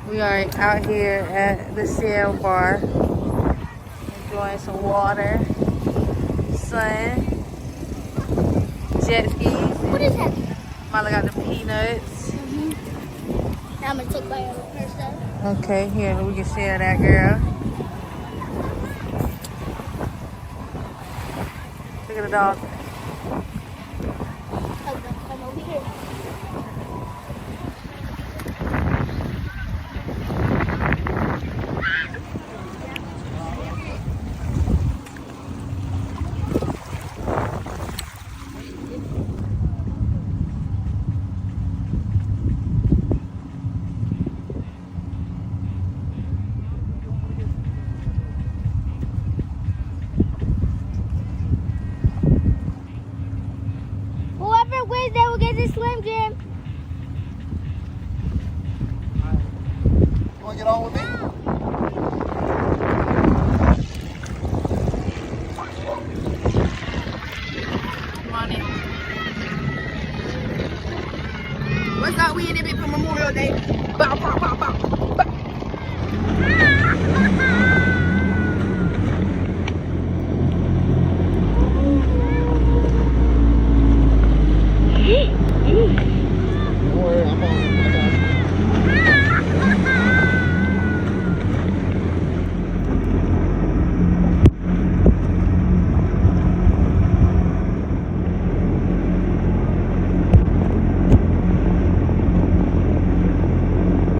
We are out here at the Sandbar, enjoying some water, sun, jet skis. What is that? Molly got the peanuts. Now I'm gonna take my other stuff. Okay, here we can share that, girl. Look at the dog. Come over here. Whoever wins, they will get this Slim Jim. You want to get on with me? Money. What's up? We in it for Memorial Day. Bow, bow, bow, bow. Bow.